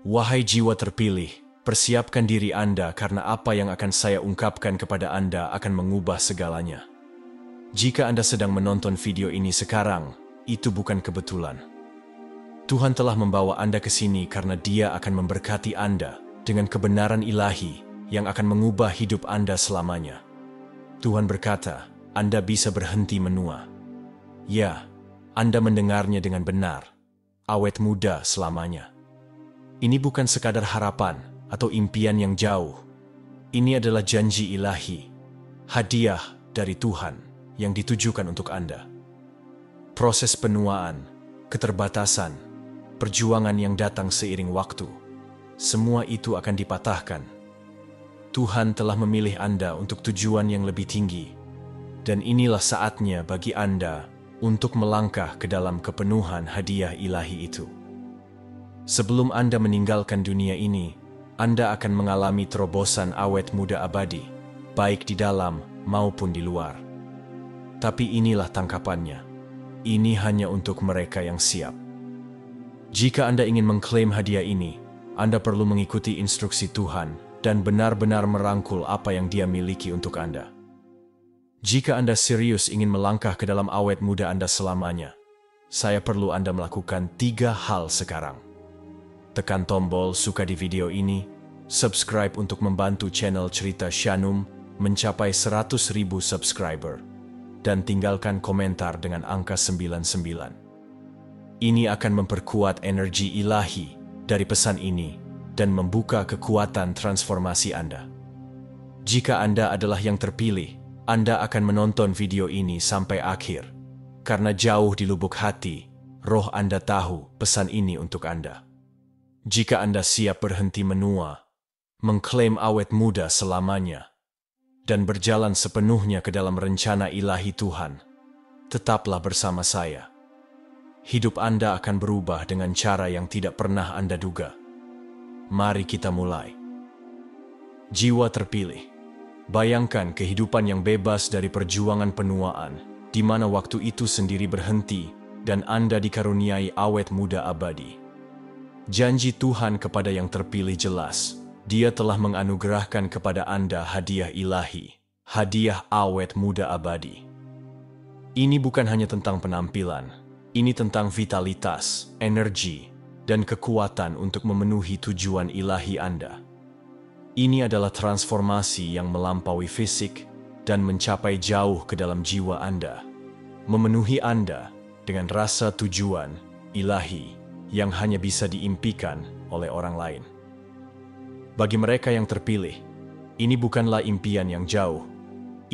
Wahai jiwa terpilih, persiapkan diri Anda karena apa yang akan saya ungkapkan kepada Anda akan mengubah segalanya. Jika Anda sedang menonton video ini sekarang, itu bukan kebetulan. Tuhan telah membawa Anda ke sini karena Dia akan memberkati Anda dengan kebenaran ilahi yang akan mengubah hidup Anda selamanya. Tuhan berkata, Anda bisa berhenti menua. Ya, Anda mendengarnya dengan benar, awet muda selamanya. Ini bukan sekadar harapan atau impian yang jauh. Ini adalah janji ilahi, hadiah dari Tuhan yang ditujukan untuk Anda. Proses penuaan, keterbatasan, perjuangan yang datang seiring waktu, semua itu akan dipatahkan. Tuhan telah memilih Anda untuk tujuan yang lebih tinggi, dan inilah saatnya bagi Anda untuk melangkah ke dalam kepenuhan hadiah ilahi itu. Sebelum Anda meninggalkan dunia ini, Anda akan mengalami terobosan awet muda abadi, baik di dalam maupun di luar. Tapi inilah tangkapannya. Ini hanya untuk mereka yang siap. Jika Anda ingin mengklaim hadiah ini, Anda perlu mengikuti instruksi Tuhan dan benar-benar merangkul apa yang Dia miliki untuk Anda. Jika Anda serius ingin melangkah ke dalam awet muda Anda selamanya, saya perlu Anda melakukan 3 hal sekarang. Tekan tombol suka di video ini, subscribe untuk membantu channel Cerita Shanum mencapai 100.000 subscriber, dan tinggalkan komentar dengan angka 99. Ini akan memperkuat energi ilahi dari pesan ini dan membuka kekuatan transformasi Anda. Jika Anda adalah yang terpilih, Anda akan menonton video ini sampai akhir, karena jauh di lubuk hati, roh Anda tahu pesan ini untuk Anda. Jika Anda siap berhenti menua, mengklaim awet muda selamanya, dan berjalan sepenuhnya ke dalam rencana ilahi Tuhan, tetaplah bersama saya. Hidup Anda akan berubah dengan cara yang tidak pernah Anda duga. Mari kita mulai. Jiwa terpilih. Bayangkan kehidupan yang bebas dari perjuangan penuaan, di mana waktu itu sendiri berhenti dan Anda dikaruniai awet muda abadi. Janji Tuhan kepada yang terpilih jelas. Dia telah menganugerahkan kepada Anda hadiah ilahi, hadiah awet muda abadi. Ini bukan hanya tentang penampilan, ini tentang vitalitas, energi, dan kekuatan untuk memenuhi tujuan ilahi Anda. Ini adalah transformasi yang melampaui fisik dan mencapai jauh ke dalam jiwa Anda, memenuhi Anda dengan rasa tujuan ilahi yang hanya bisa diimpikan oleh orang lain. Bagi mereka yang terpilih, ini bukanlah impian yang jauh.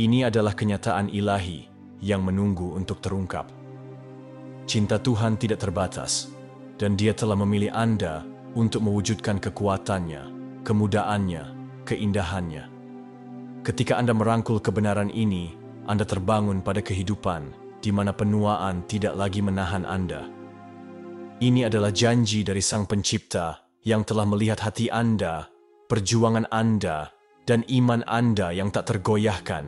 Ini adalah kenyataan ilahi yang menunggu untuk terungkap. Cinta Tuhan tidak terbatas, dan Dia telah memilih Anda untuk mewujudkan kekuatannya, kemudaannya, keindahannya. Ketika Anda merangkul kebenaran ini, Anda terbangun pada kehidupan di mana penuaan tidak lagi menahan Anda. Ini adalah janji dari Sang Pencipta yang telah melihat hati Anda, perjuangan Anda, dan iman Anda yang tak tergoyahkan.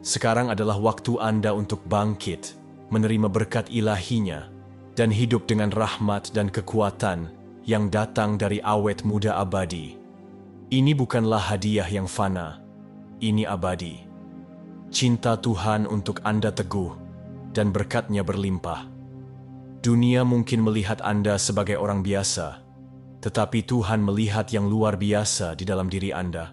Sekarang adalah waktu Anda untuk bangkit, menerima berkat ilahinya, dan hidup dengan rahmat dan kekuatan yang datang dari awet muda abadi. Ini bukanlah hadiah yang fana, ini abadi. Cinta Tuhan untuk Anda teguh, dan berkat-Nya berlimpah. Dunia mungkin melihat Anda sebagai orang biasa, tetapi Tuhan melihat yang luar biasa di dalam diri Anda.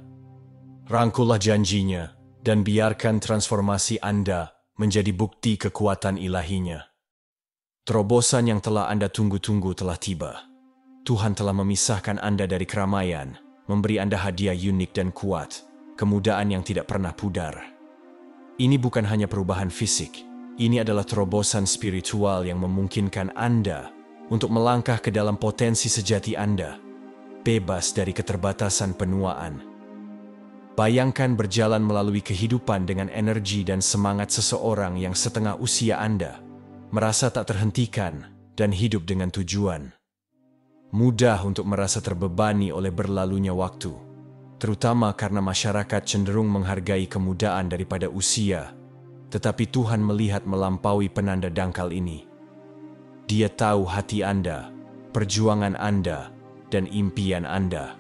Rangkullah janjinya, dan biarkan transformasi Anda menjadi bukti kekuatan ilahinya. Terobosan yang telah Anda tunggu-tunggu telah tiba. Tuhan telah memisahkan Anda dari keramaian, memberi Anda hadiah unik dan kuat, kemudaan yang tidak pernah pudar. Ini bukan hanya perubahan fisik, ini adalah terobosan spiritual yang memungkinkan Anda untuk melangkah ke dalam potensi sejati Anda, bebas dari keterbatasan penuaan. Bayangkan berjalan melalui kehidupan dengan energi dan semangat seseorang yang setengah usia Anda, merasa tak terhentikan dan hidup dengan tujuan. Mudah untuk merasa terbebani oleh berlalunya waktu, terutama karena masyarakat cenderung menghargai kemudaan daripada usia. Tetapi Tuhan melihat melampaui penanda dangkal ini. Dia tahu hati Anda, perjuangan Anda, dan impian Anda.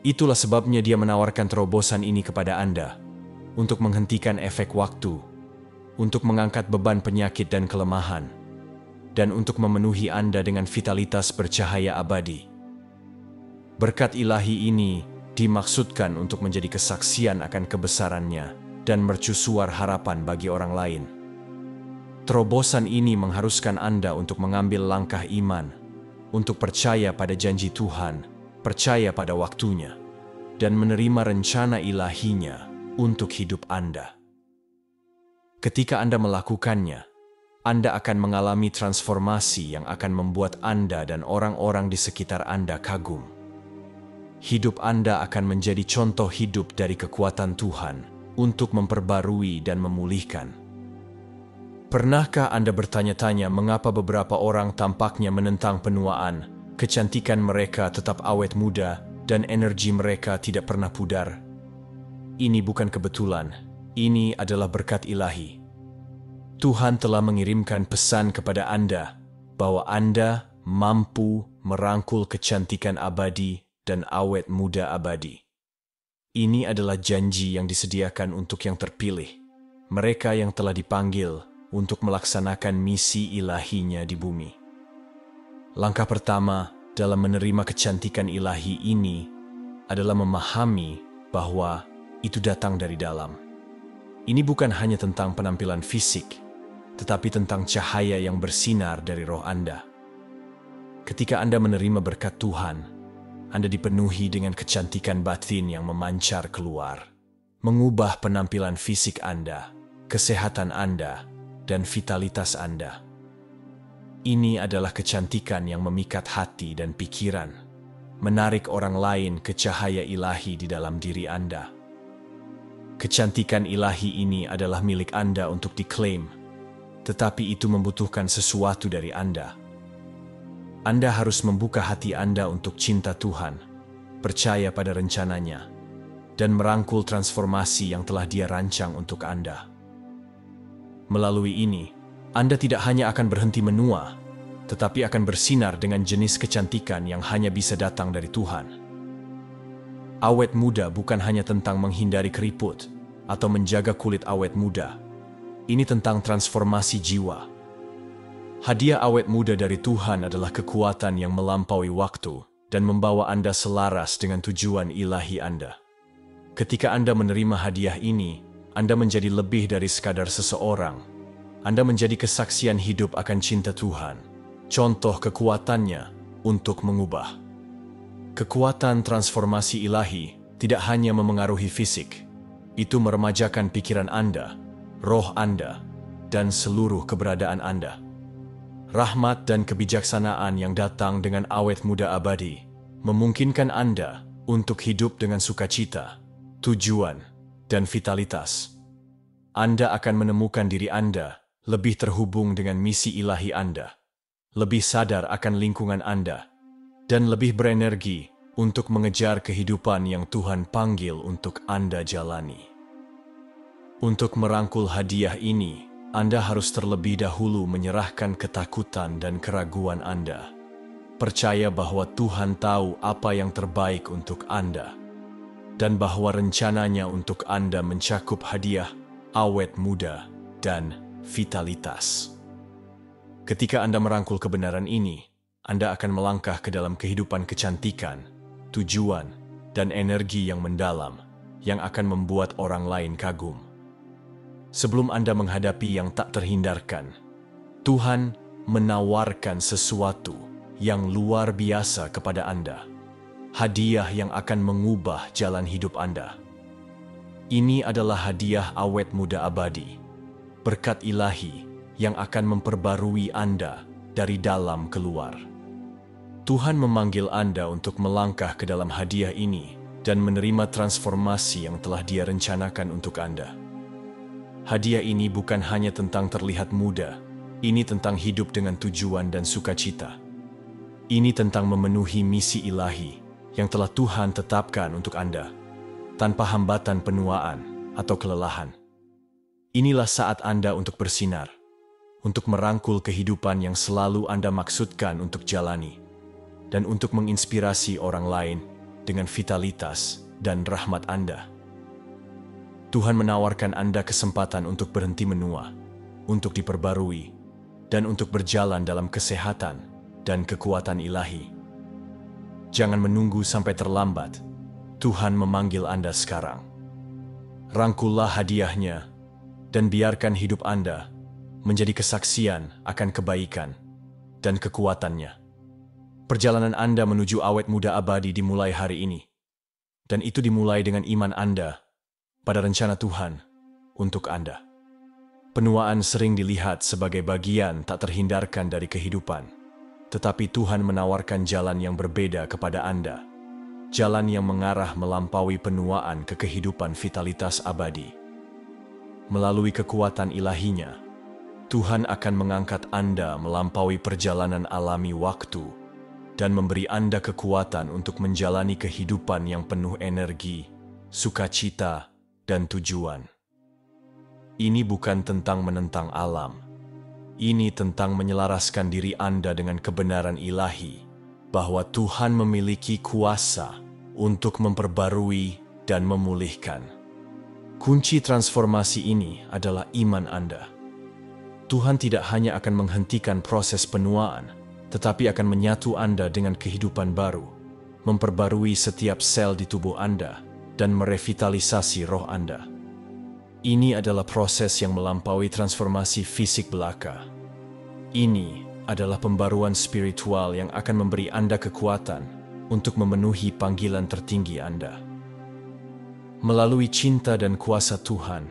Itulah sebabnya Dia menawarkan terobosan ini kepada Anda, untuk menghentikan efek waktu, untuk mengangkat beban penyakit dan kelemahan, dan untuk memenuhi Anda dengan vitalitas bercahaya abadi. Berkat ilahi ini dimaksudkan untuk menjadi kesaksian akan kebesarannya dan mercusuar harapan bagi orang lain. Terobosan ini mengharuskan Anda untuk mengambil langkah iman, untuk percaya pada janji Tuhan, percaya pada waktunya, dan menerima rencana ilahinya untuk hidup Anda. Ketika Anda melakukannya, Anda akan mengalami transformasi yang akan membuat Anda dan orang-orang di sekitar Anda kagum. Hidup Anda akan menjadi contoh hidup dari kekuatan Tuhan untuk memperbarui dan memulihkan. Pernahkah Anda bertanya-tanya mengapa beberapa orang tampaknya menentang penuaan, kecantikan mereka tetap awet muda, dan energi mereka tidak pernah pudar? Ini bukan kebetulan. Ini adalah berkat ilahi. Tuhan telah mengirimkan pesan kepada Anda bahwa Anda mampu merangkul kecantikan abadi dan awet muda abadi. Ini adalah janji yang disediakan untuk yang terpilih, mereka yang telah dipanggil untuk melaksanakan misi ilahinya di bumi. Langkah pertama dalam menerima kecantikan ilahi ini adalah memahami bahwa itu datang dari dalam. Ini bukan hanya tentang penampilan fisik, tetapi tentang cahaya yang bersinar dari roh Anda. Ketika Anda menerima berkat Tuhan, Anda dipenuhi dengan kecantikan batin yang memancar keluar, mengubah penampilan fisik Anda, kesehatan Anda, dan vitalitas Anda. Ini adalah kecantikan yang memikat hati dan pikiran, menarik orang lain ke cahaya ilahi di dalam diri Anda. Kecantikan ilahi ini adalah milik Anda untuk diklaim, tetapi itu membutuhkan sesuatu dari Anda. Anda harus membuka hati Anda untuk cinta Tuhan, percaya pada rencananya, dan merangkul transformasi yang telah Dia rancang untuk Anda. Melalui ini, Anda tidak hanya akan berhenti menua, tetapi akan bersinar dengan jenis kecantikan yang hanya bisa datang dari Tuhan. Awet muda bukan hanya tentang menghindari keriput atau menjaga kulit awet muda. Ini tentang transformasi jiwa. Hadiah awet muda dari Tuhan adalah kekuatan yang melampaui waktu dan membawa Anda selaras dengan tujuan ilahi Anda. Ketika Anda menerima hadiah ini, Anda menjadi lebih dari sekadar seseorang. Anda menjadi kesaksian hidup akan cinta Tuhan, contoh kekuatannya untuk mengubah. Kekuatan transformasi ilahi tidak hanya memengaruhi fisik, itu meremajakan pikiran Anda, roh Anda, dan seluruh keberadaan Anda. Rahmat dan kebijaksanaan yang datang dengan awet muda abadi memungkinkan Anda untuk hidup dengan sukacita, tujuan, dan vitalitas. Anda akan menemukan diri Anda lebih terhubung dengan misi ilahi Anda, lebih sadar akan lingkungan Anda, dan lebih berenergi untuk mengejar kehidupan yang Tuhan panggil untuk Anda jalani. Untuk merangkul hadiah ini, Anda harus terlebih dahulu menyerahkan ketakutan dan keraguan Anda. Percaya bahwa Tuhan tahu apa yang terbaik untuk Anda, dan bahwa rencananya untuk Anda mencakup hadiah, awet muda, dan vitalitas. Ketika Anda merangkul kebenaran ini, Anda akan melangkah ke dalam kehidupan kecantikan, tujuan, dan energi yang mendalam yang akan membuat orang lain kagum. Sebelum Anda menghadapi yang tak terhindarkan, Tuhan menawarkan sesuatu yang luar biasa kepada Anda. Hadiah yang akan mengubah jalan hidup Anda. Ini adalah hadiah awet muda abadi, berkat ilahi yang akan memperbarui Anda dari dalam keluar. Tuhan memanggil Anda untuk melangkah ke dalam hadiah ini dan menerima transformasi yang telah Dia rencanakan untuk Anda. Hadiah ini bukan hanya tentang terlihat muda, ini tentang hidup dengan tujuan dan sukacita. Ini tentang memenuhi misi ilahi yang telah Tuhan tetapkan untuk Anda, tanpa hambatan penuaan atau kelelahan. Inilah saat Anda untuk bersinar, untuk merangkul kehidupan yang selalu Anda maksudkan untuk jalani, dan untuk menginspirasi orang lain dengan vitalitas dan rahmat Anda. Tuhan menawarkan Anda kesempatan untuk berhenti menua, untuk diperbarui, dan untuk berjalan dalam kesehatan dan kekuatan ilahi. Jangan menunggu sampai terlambat. Tuhan memanggil Anda sekarang. Rangkullah hadiahnya dan biarkan hidup Anda menjadi kesaksian akan kebaikan dan kekuatannya. Perjalanan Anda menuju awet muda abadi dimulai hari ini. Dan itu dimulai dengan iman Anda pada rencana Tuhan untuk Anda. Penuaan sering dilihat sebagai bagian tak terhindarkan dari kehidupan. Tetapi Tuhan menawarkan jalan yang berbeda kepada Anda. Jalan yang mengarah melampaui penuaan ke kehidupan vitalitas abadi. Melalui kekuatan ilahinya, Tuhan akan mengangkat Anda melampaui perjalanan alami waktu dan memberi Anda kekuatan untuk menjalani kehidupan yang penuh energi, sukacita, dan tujuan. Ini bukan tentang menentang alam. Ini tentang menyelaraskan diri Anda dengan kebenaran ilahi, bahwa Tuhan memiliki kuasa untuk memperbarui dan memulihkan. Kunci transformasi ini adalah iman Anda. Tuhan tidak hanya akan menghentikan proses penuaan, tetapi akan menyatu Anda dengan kehidupan baru, memperbarui setiap sel di tubuh Anda, dan merevitalisasi roh Anda. Ini adalah proses yang melampaui transformasi fisik belaka. Ini adalah pembaruan spiritual yang akan memberi Anda kekuatan untuk memenuhi panggilan tertinggi Anda. Melalui cinta dan kuasa Tuhan,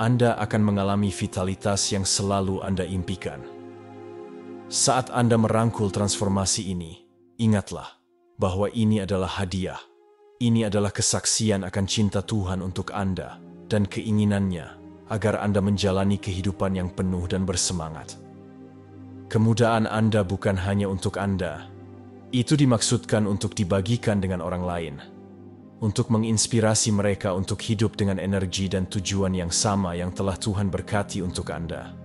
Anda akan mengalami vitalitas yang selalu Anda impikan. Saat Anda merangkul transformasi ini, ingatlah bahwa ini adalah hadiah. Ini adalah kesaksian akan cinta Tuhan untuk Anda dan keinginannya agar Anda menjalani kehidupan yang penuh dan bersemangat. Kemudahan Anda bukan hanya untuk Anda. Itu dimaksudkan untuk dibagikan dengan orang lain, untuk menginspirasi mereka untuk hidup dengan energi dan tujuan yang sama yang telah Tuhan berkati untuk Anda.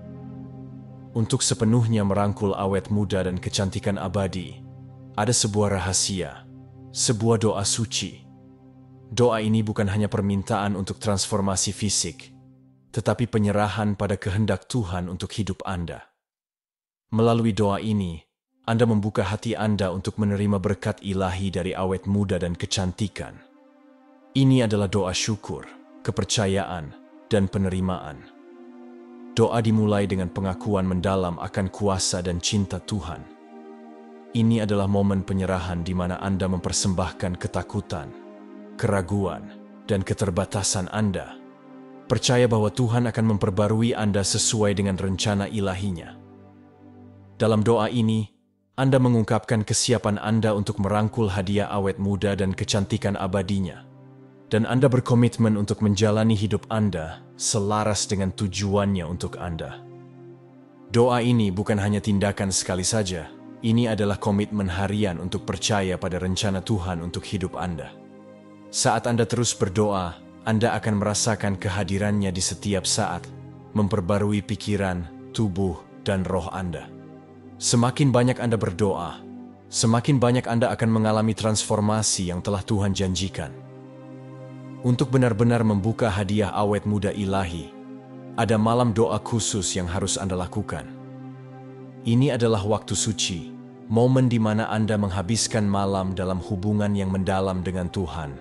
Untuk sepenuhnya merangkul awet muda dan kecantikan abadi, ada sebuah rahasia, sebuah doa suci. Doa ini bukan hanya permintaan untuk transformasi fisik, tetapi penyerahan pada kehendak Tuhan untuk hidup Anda. Melalui doa ini, Anda membuka hati Anda untuk menerima berkat ilahi dari awet muda dan kecantikan. Ini adalah doa syukur, kepercayaan, dan penerimaan. Doa dimulai dengan pengakuan mendalam akan kuasa dan cinta Tuhan. Ini adalah momen penyerahan di mana Anda mempersembahkan ketakutan, keraguan, dan keterbatasan Anda. Percaya bahwa Tuhan akan memperbarui Anda sesuai dengan rencana ilahinya. Dalam doa ini, Anda mengungkapkan kesiapan Anda untuk merangkul hadiah awet muda dan kecantikan abadinya. Dan Anda berkomitmen untuk menjalani hidup Anda selaras dengan tujuannya untuk Anda. Doa ini bukan hanya tindakan sekali saja, ini adalah komitmen harian untuk percaya pada rencana Tuhan untuk hidup Anda. Saat Anda terus berdoa, Anda akan merasakan kehadirannya di setiap saat, memperbarui pikiran, tubuh, dan roh Anda. Semakin banyak Anda berdoa, semakin banyak Anda akan mengalami transformasi yang telah Tuhan janjikan. Untuk benar-benar membuka hadiah awet muda ilahi, ada malam doa khusus yang harus Anda lakukan. Ini adalah waktu suci, momen di mana Anda menghabiskan malam dalam hubungan yang mendalam dengan Tuhan,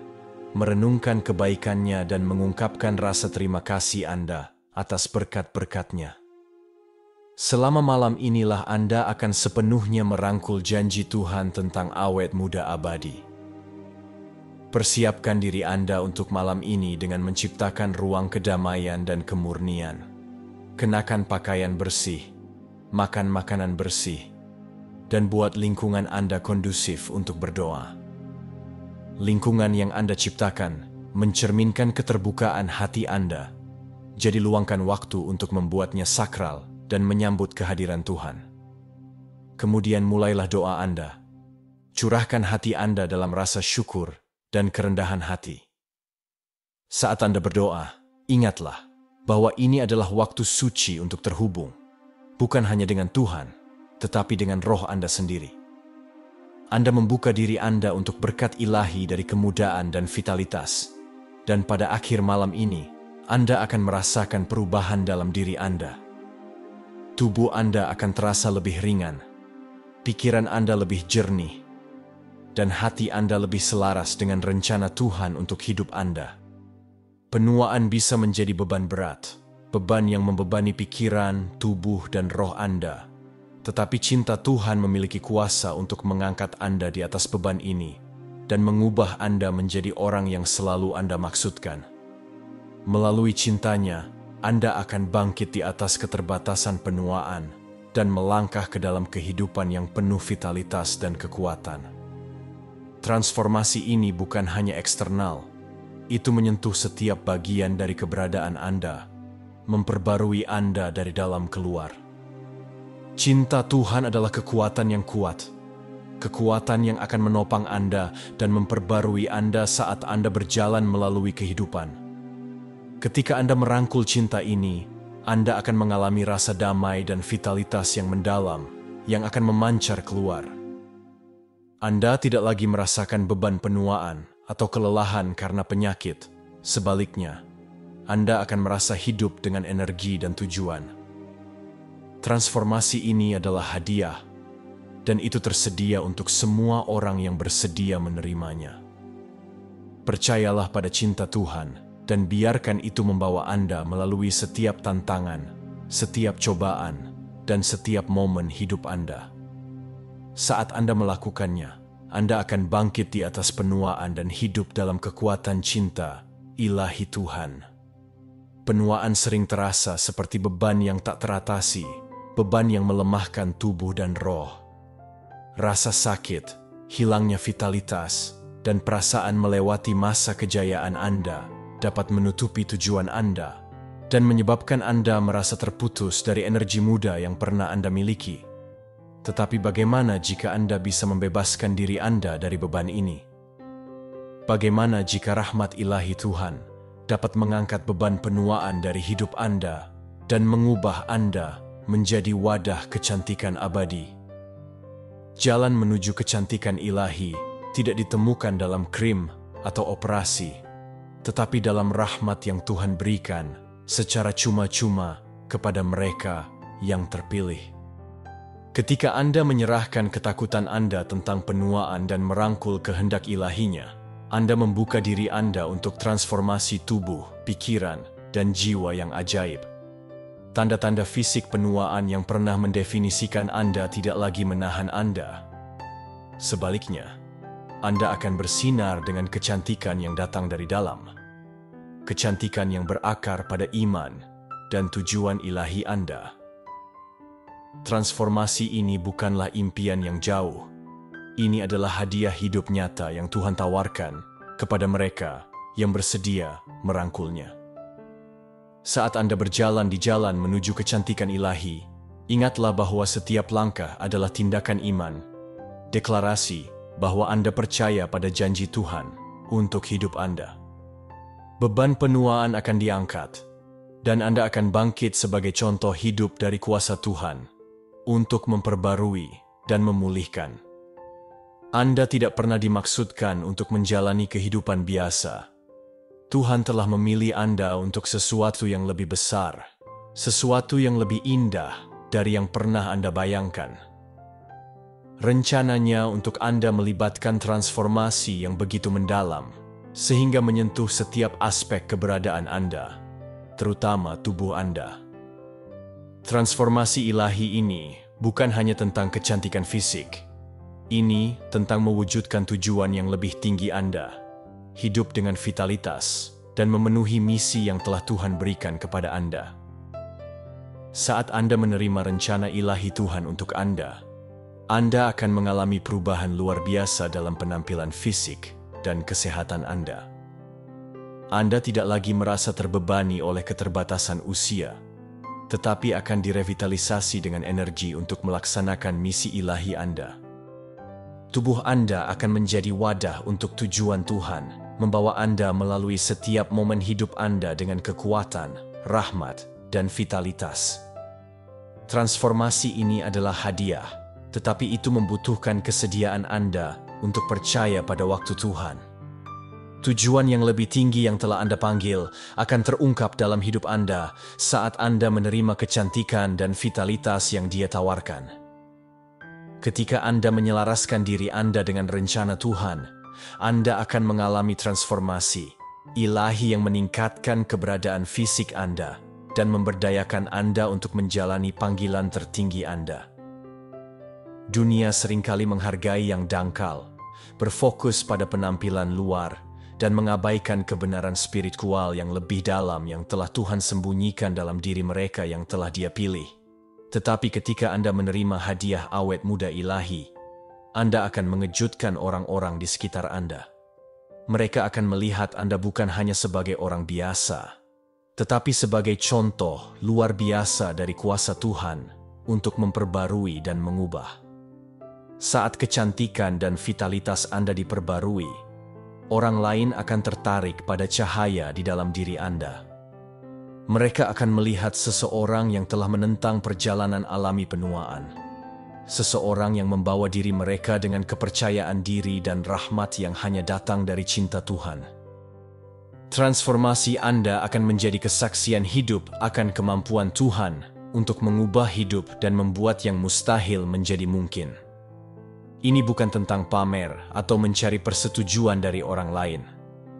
merenungkan kebaikannya dan mengungkapkan rasa terima kasih Anda atas berkat-berkat-Nya. Selama malam inilah Anda akan sepenuhnya merangkul janji Tuhan tentang awet muda abadi. Persiapkan diri Anda untuk malam ini dengan menciptakan ruang kedamaian dan kemurnian. Kenakan pakaian bersih, makan makanan bersih, dan buat lingkungan Anda kondusif untuk berdoa. Lingkungan yang Anda ciptakan mencerminkan keterbukaan hati Anda, jadi luangkan waktu untuk membuatnya sakral dan menyambut kehadiran Tuhan. Kemudian mulailah doa Anda. Curahkan hati Anda dalam rasa syukur dan kerendahan hati. Saat Anda berdoa, ingatlah bahwa ini adalah waktu suci untuk terhubung, bukan hanya dengan Tuhan, tetapi dengan roh Anda sendiri. Anda membuka diri Anda untuk berkat ilahi dari kemudahan dan vitalitas. Dan pada akhir malam ini, Anda akan merasakan perubahan dalam diri Anda. Tubuh Anda akan terasa lebih ringan, pikiran Anda lebih jernih, dan hati Anda lebih selaras dengan rencana Tuhan untuk hidup Anda. Penuaan bisa menjadi beban berat, beban yang membebani pikiran, tubuh, dan roh Anda. Tetapi cinta Tuhan memiliki kuasa untuk mengangkat Anda di atas beban ini dan mengubah Anda menjadi orang yang selalu Anda maksudkan. Melalui cintanya, Anda akan bangkit di atas keterbatasan penuaan dan melangkah ke dalam kehidupan yang penuh vitalitas dan kekuatan. Transformasi ini bukan hanya eksternal, itu menyentuh setiap bagian dari keberadaan Anda, memperbarui Anda dari dalam keluar. Cinta Tuhan adalah kekuatan yang kuat, kekuatan yang akan menopang Anda dan memperbarui Anda saat Anda berjalan melalui kehidupan. Ketika Anda merangkul cinta ini, Anda akan mengalami rasa damai dan vitalitas yang mendalam, yang akan memancar keluar. Anda tidak lagi merasakan beban penuaan atau kelelahan karena penyakit. Sebaliknya, Anda akan merasa hidup dengan energi dan tujuan. Transformasi ini adalah hadiah, dan itu tersedia untuk semua orang yang bersedia menerimanya. Percayalah pada cinta Tuhan, dan biarkan itu membawa Anda melalui setiap tantangan, setiap cobaan, dan setiap momen hidup Anda. Saat Anda melakukannya, Anda akan bangkit di atas penuaan dan hidup dalam kekuatan cinta ilahi Tuhan. Penuaan sering terasa seperti beban yang tak teratasi, beban yang melemahkan tubuh dan roh. Rasa sakit, hilangnya vitalitas, dan perasaan melewati masa kejayaan Anda dapat menutupi tujuan Anda dan menyebabkan Anda merasa terputus dari energi muda yang pernah Anda miliki. Tetapi bagaimana jika Anda bisa membebaskan diri Anda dari beban ini? Bagaimana jika rahmat ilahi Tuhan dapat mengangkat beban penuaan dari hidup Anda dan mengubah Anda menjadi wadah kecantikan abadi? Jalan menuju kecantikan ilahi tidak ditemukan dalam krim atau operasi, tetapi dalam rahmat yang Tuhan berikan secara cuma-cuma kepada mereka yang terpilih. Ketika Anda menyerahkan ketakutan Anda tentang penuaan dan merangkul kehendak ilahinya, Anda membuka diri Anda untuk transformasi tubuh, pikiran, dan jiwa yang ajaib. Tanda-tanda fisik penuaan yang pernah mendefinisikan Anda tidak lagi menahan Anda. Sebaliknya, Anda akan bersinar dengan kecantikan yang datang dari dalam. Kecantikan yang berakar pada iman dan tujuan ilahi Anda. Transformasi ini bukanlah impian yang jauh. Ini adalah hadiah hidup nyata yang Tuhan tawarkan kepada mereka yang bersedia merangkulnya. Saat Anda berjalan di jalan menuju kecantikan ilahi, ingatlah bahwa setiap langkah adalah tindakan iman, deklarasi bahwa Anda percaya pada janji Tuhan untuk hidup Anda. Beban penuaan akan diangkat, dan Anda akan bangkit sebagai contoh hidup dari kuasa Tuhan untuk memperbarui dan memulihkan. Anda tidak pernah dimaksudkan untuk menjalani kehidupan biasa. Tuhan telah memilih Anda untuk sesuatu yang lebih besar, sesuatu yang lebih indah dari yang pernah Anda bayangkan. Rencananya untuk Anda melibatkan transformasi yang begitu mendalam, sehingga menyentuh setiap aspek keberadaan Anda, terutama tubuh Anda. Transformasi ilahi ini bukan hanya tentang kecantikan fisik. Ini tentang mewujudkan tujuan yang lebih tinggi Anda, hidup dengan vitalitas, dan memenuhi misi yang telah Tuhan berikan kepada Anda. Saat Anda menerima rencana ilahi Tuhan untuk Anda akan mengalami perubahan luar biasa dalam penampilan fisik dan kesehatan Anda. Anda tidak lagi merasa terbebani oleh keterbatasan usia, tetapi akan direvitalisasi dengan energi untuk melaksanakan misi ilahi Anda. Tubuh Anda akan menjadi wadah untuk tujuan Tuhan, membawa Anda melalui setiap momen hidup Anda dengan kekuatan, rahmat, dan vitalitas. Transformasi ini adalah hadiah, tetapi itu membutuhkan kesediaan Anda untuk percaya pada waktu Tuhan. Tujuan yang lebih tinggi yang telah Anda panggil akan terungkap dalam hidup Anda saat Anda menerima kecantikan dan vitalitas yang Dia tawarkan. Ketika Anda menyelaraskan diri Anda dengan rencana Tuhan, Anda akan mengalami transformasi ilahi yang meningkatkan keberadaan fisik Anda dan memberdayakan Anda untuk menjalani panggilan tertinggi Anda. Dunia seringkali menghargai yang dangkal, berfokus pada penampilan luar, dan mengabaikan kebenaran spiritual yang lebih dalam yang telah Tuhan sembunyikan dalam diri mereka yang telah Dia pilih. Tetapi ketika Anda menerima hadiah awet muda ilahi, Anda akan mengejutkan orang-orang di sekitar Anda. Mereka akan melihat Anda bukan hanya sebagai orang biasa, tetapi sebagai contoh luar biasa dari kuasa Tuhan untuk memperbarui dan mengubah. Saat kecantikan dan vitalitas Anda diperbarui, orang lain akan tertarik pada cahaya di dalam diri Anda. Mereka akan melihat seseorang yang telah menentang perjalanan alami penuaan. Seseorang yang membawa diri mereka dengan kepercayaan diri dan rahmat yang hanya datang dari cinta Tuhan. Transformasi Anda akan menjadi kesaksian hidup akan kemampuan Tuhan untuk mengubah hidup dan membuat yang mustahil menjadi mungkin. Ini bukan tentang pamer atau mencari persetujuan dari orang lain.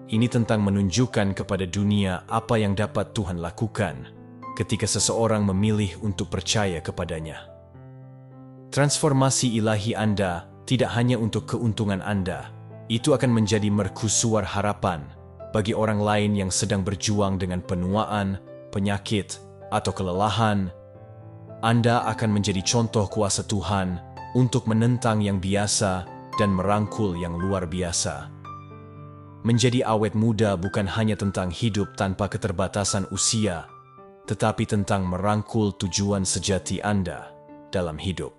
Ini tentang menunjukkan kepada dunia apa yang dapat Tuhan lakukan ketika seseorang memilih untuk percaya kepadanya. Transformasi ilahi Anda tidak hanya untuk keuntungan Anda, itu akan menjadi mercusuar harapan bagi orang lain yang sedang berjuang dengan penuaan, penyakit, atau kelelahan. Anda akan menjadi contoh kuasa Tuhan untuk menentang yang biasa dan merangkul yang luar biasa. Menjadi awet muda bukan hanya tentang hidup tanpa keterbatasan usia, tetapi tentang merangkul tujuan sejati Anda dalam hidup.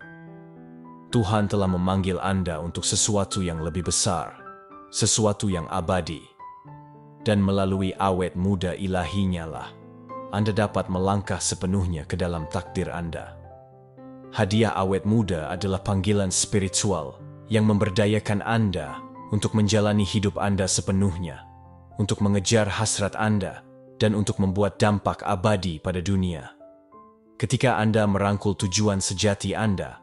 Tuhan telah memanggil Anda untuk sesuatu yang lebih besar, sesuatu yang abadi, dan melalui awet muda ilahinya lah, Anda dapat melangkah sepenuhnya ke dalam takdir Anda. Hadiah awet muda adalah panggilan spiritual yang memberdayakan Anda untuk menjalani hidup Anda sepenuhnya, untuk mengejar hasrat Anda, dan untuk membuat dampak abadi pada dunia. Ketika Anda merangkul tujuan sejati Anda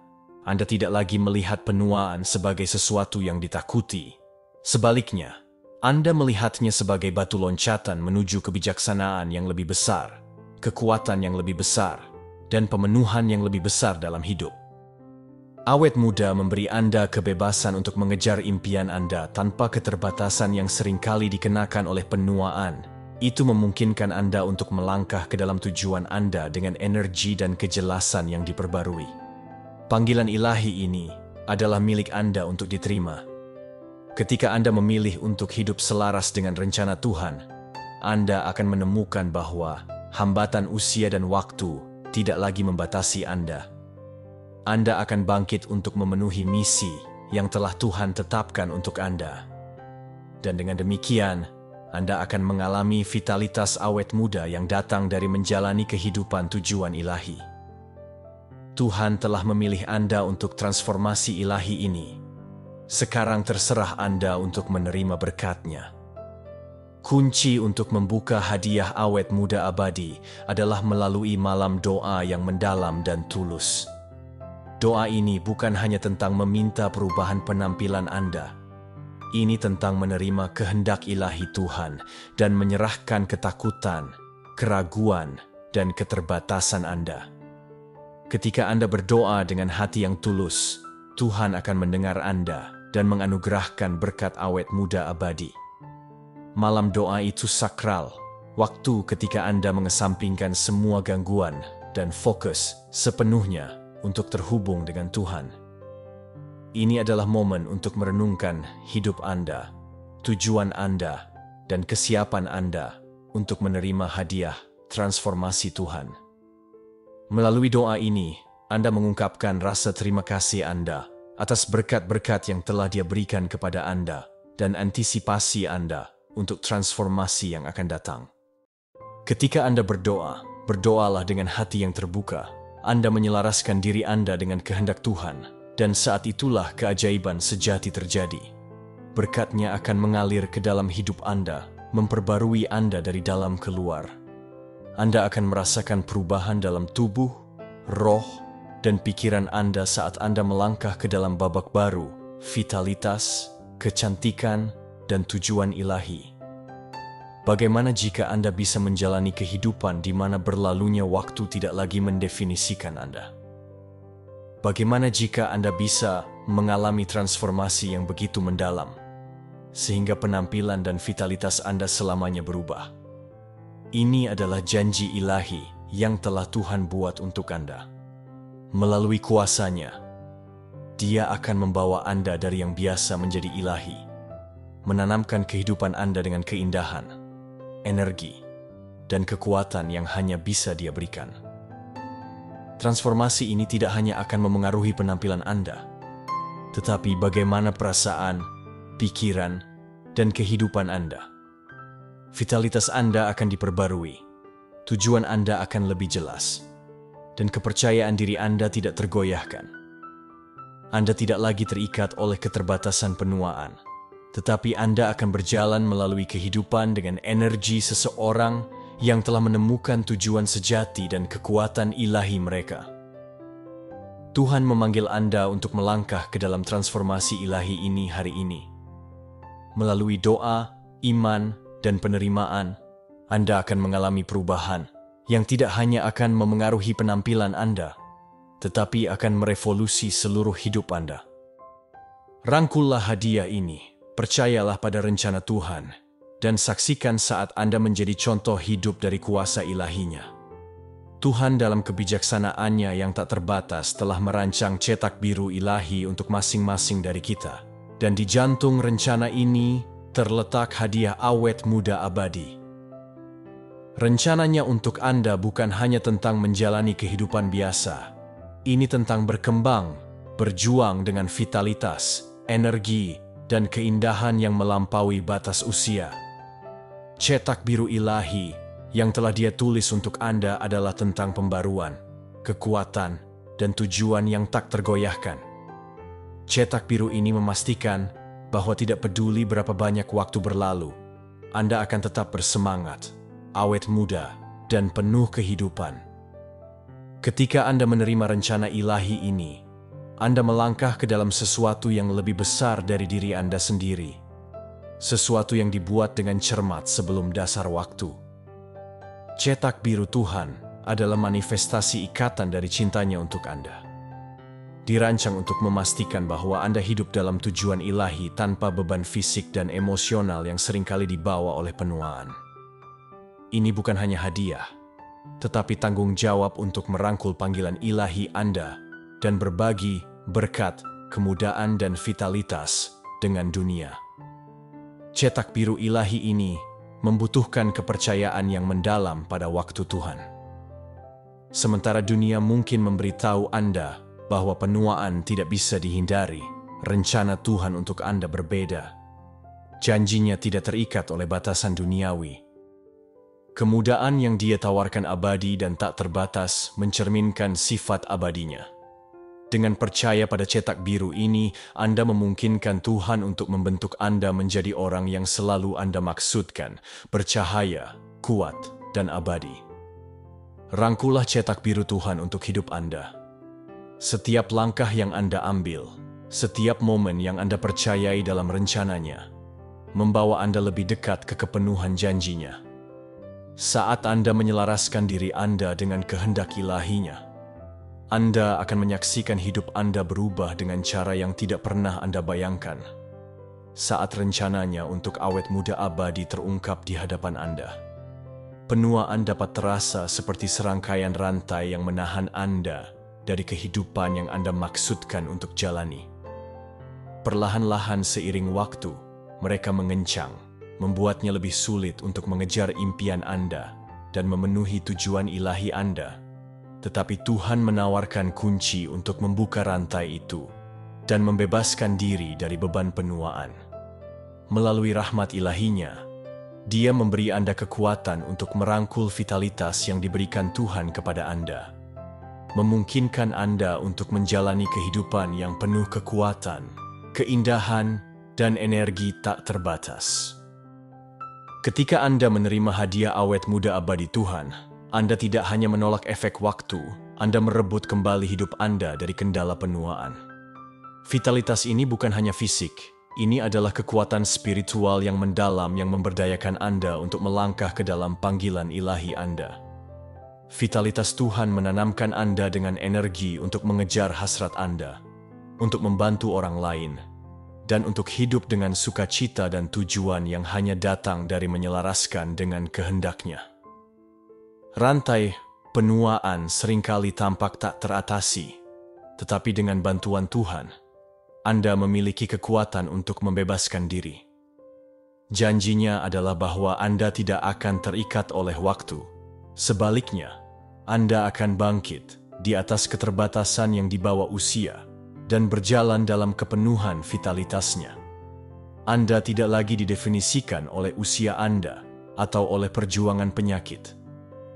tidak lagi melihat penuaan sebagai sesuatu yang ditakuti. Sebaliknya, Anda melihatnya sebagai batu loncatan menuju kebijaksanaan yang lebih besar, kekuatan yang lebih besar, dan pemenuhan yang lebih besar dalam hidup. Awet muda memberi Anda kebebasan untuk mengejar impian Anda tanpa keterbatasan yang seringkali dikenakan oleh penuaan. Itu memungkinkan Anda untuk melangkah ke dalam tujuan Anda dengan energi dan kejelasan yang diperbarui. Panggilan ilahi ini adalah milik Anda untuk diterima. Ketika Anda memilih untuk hidup selaras dengan rencana Tuhan, Anda akan menemukan bahwa hambatan usia dan waktu tidak lagi membatasi Anda. Anda akan bangkit untuk memenuhi misi yang telah Tuhan tetapkan untuk Anda. Dan dengan demikian, Anda akan mengalami vitalitas awet muda yang datang dari menjalani kehidupan tujuan ilahi. Tuhan telah memilih Anda untuk transformasi ilahi ini. Sekarang terserah Anda untuk menerima berkat-Nya. Kunci untuk membuka hadiah awet muda abadi adalah melalui malam doa yang mendalam dan tulus. Doa ini bukan hanya tentang meminta perubahan penampilan Anda. Ini tentang menerima kehendak ilahi Tuhan dan menyerahkan ketakutan, keraguan, dan keterbatasan Anda. Ketika Anda berdoa dengan hati yang tulus, Tuhan akan mendengar Anda dan menganugerahkan berkat awet muda abadi. Malam doa itu sakral, waktu ketika Anda mengesampingkan semua gangguan dan fokus sepenuhnya untuk terhubung dengan Tuhan. Ini adalah momen untuk merenungkan hidup Anda, tujuan Anda, dan kesiapan Anda untuk menerima hadiah transformasi Tuhan. Melalui doa ini, Anda mengungkapkan rasa terima kasih Anda atas berkat-berkat yang telah Dia berikan kepada Anda dan antisipasi Anda untuk transformasi yang akan datang. Ketika Anda berdoa, berdoalah dengan hati yang terbuka. Anda menyelaraskan diri Anda dengan kehendak Tuhan Dan saat itulah keajaiban sejati terjadi. Berkat-Nya akan mengalir ke dalam hidup Anda, memperbarui Anda dari dalam keluar. Anda akan merasakan perubahan dalam tubuh, roh, dan pikiran Anda saat Anda melangkah ke dalam babak baru, vitalitas, kecantikan, dan tujuan ilahi. Bagaimana jika Anda bisa menjalani kehidupan di mana berlalunya waktu tidak lagi mendefinisikan Anda? Bagaimana jika Anda bisa mengalami transformasi yang begitu mendalam, sehingga penampilan dan vitalitas Anda selamanya berubah? Ini adalah janji ilahi yang telah Tuhan buat untuk Anda. Melalui kuasa-Nya, Dia akan membawa Anda dari yang biasa menjadi ilahi, menanamkan kehidupan Anda dengan keindahan, energi, dan kekuatan yang hanya bisa Dia berikan. Transformasi ini tidak hanya akan memengaruhi penampilan Anda, tetapi bagaimana perasaan, pikiran, dan kehidupan Anda. Vitalitas Anda akan diperbarui, tujuan Anda akan lebih jelas, dan kepercayaan diri Anda tidak tergoyahkan. Anda tidak lagi terikat oleh keterbatasan penuaan, tetapi Anda akan berjalan melalui kehidupan dengan energi seseorang yang telah menemukan tujuan sejati dan kekuatan ilahi mereka. Tuhan memanggil Anda untuk melangkah ke dalam transformasi ilahi ini hari ini. Melalui doa, iman, dan penerimaan, Anda akan mengalami perubahan yang tidak hanya akan memengaruhi penampilan Anda, tetapi akan merevolusi seluruh hidup Anda. Rangkullah hadiah ini, percayalah pada rencana Tuhan, dan saksikan saat Anda menjadi contoh hidup dari kuasa ilahi-Nya. Tuhan dalam kebijaksanaan-Nya yang tak terbatas telah merancang cetak biru ilahi untuk masing-masing dari kita. Dan di jantung rencana ini terletak hadiah awet muda abadi. Rencananya untuk Anda bukan hanya tentang menjalani kehidupan biasa. Ini tentang berkembang, berjuang dengan vitalitas, energi, dan keindahan yang melampaui batas usia. Cetak biru ilahi yang telah Dia tulis untuk Anda adalah tentang pembaruan, kekuatan, dan tujuan yang tak tergoyahkan. Cetak biru ini memastikan bahwa tidak peduli berapa banyak waktu berlalu, Anda akan tetap bersemangat, awet muda, dan penuh kehidupan. Ketika Anda menerima rencana ilahi ini, Anda melangkah ke dalam sesuatu yang lebih besar dari diri Anda sendiri. Sesuatu yang dibuat dengan cermat sebelum dasar waktu. Cetak biru Tuhan adalah manifestasi ikatan dari cintanya untuk Anda. Dirancang untuk memastikan bahwa Anda hidup dalam tujuan ilahi tanpa beban fisik dan emosional yang seringkali dibawa oleh penuaan. Ini bukan hanya hadiah, tetapi tanggung jawab untuk merangkul panggilan ilahi Anda dan berbagi berkat, kemudaan, dan vitalitas dengan dunia. Cetak biru ilahi ini membutuhkan kepercayaan yang mendalam pada waktu Tuhan. Sementara dunia mungkin memberitahu Anda bahwa penuaan tidak bisa dihindari, rencana Tuhan untuk Anda berbeda. Janjinya tidak terikat oleh batasan duniawi. Kemudaan yang Dia tawarkan abadi dan tak terbatas mencerminkan sifat abadinya. Dengan percaya pada cetak biru ini, Anda memungkinkan Tuhan untuk membentuk Anda menjadi orang yang selalu Anda maksudkan, bercahaya, kuat, dan abadi. Rangkullah cetak biru Tuhan untuk hidup Anda. Setiap langkah yang Anda ambil, setiap momen yang Anda percayai dalam rencananya, membawa Anda lebih dekat ke kepenuhan janjinya. Saat Anda menyelaraskan diri Anda dengan kehendak ilahi-Nya, Anda akan menyaksikan hidup Anda berubah dengan cara yang tidak pernah Anda bayangkan. Saat rencananya untuk awet muda abadi terungkap di hadapan Anda, penuaan dapat terasa seperti serangkaian rantai yang menahan Anda dari kehidupan yang Anda maksudkan untuk jalani. Perlahan-lahan seiring waktu, mereka mengencang, membuatnya lebih sulit untuk mengejar impian Anda dan memenuhi tujuan ilahi Anda. Tetapi Tuhan menawarkan kunci untuk membuka rantai itu dan membebaskan diri dari beban penuaan. Melalui rahmat ilahi-Nya, Dia memberi Anda kekuatan untuk merangkul vitalitas yang diberikan Tuhan kepada Anda. memungkinkan Anda untuk menjalani kehidupan yang penuh kekuatan, keindahan, dan energi tak terbatas. Ketika Anda menerima hadiah awet muda abadi Tuhan, Anda tidak hanya menolak efek waktu, Anda merebut kembali hidup Anda dari kendala penuaan. Vitalitas ini bukan hanya fisik, ini adalah kekuatan spiritual yang mendalam yang memberdayakan Anda untuk melangkah ke dalam panggilan ilahi Anda. Vitalitas Tuhan menanamkan Anda dengan energi untuk mengejar hasrat Anda, untuk membantu orang lain, dan untuk hidup dengan sukacita dan tujuan yang hanya datang dari menyelaraskan dengan kehendak-Nya. Rantai penuaan seringkali tampak tak teratasi, tetapi dengan bantuan Tuhan, Anda memiliki kekuatan untuk membebaskan diri. Janjinya adalah bahwa Anda tidak akan terikat oleh waktu. Sebaliknya, Anda akan bangkit di atas keterbatasan yang dibawa usia dan berjalan dalam kepenuhan vitalitasnya. Anda tidak lagi didefinisikan oleh usia Anda atau oleh perjuangan penyakit,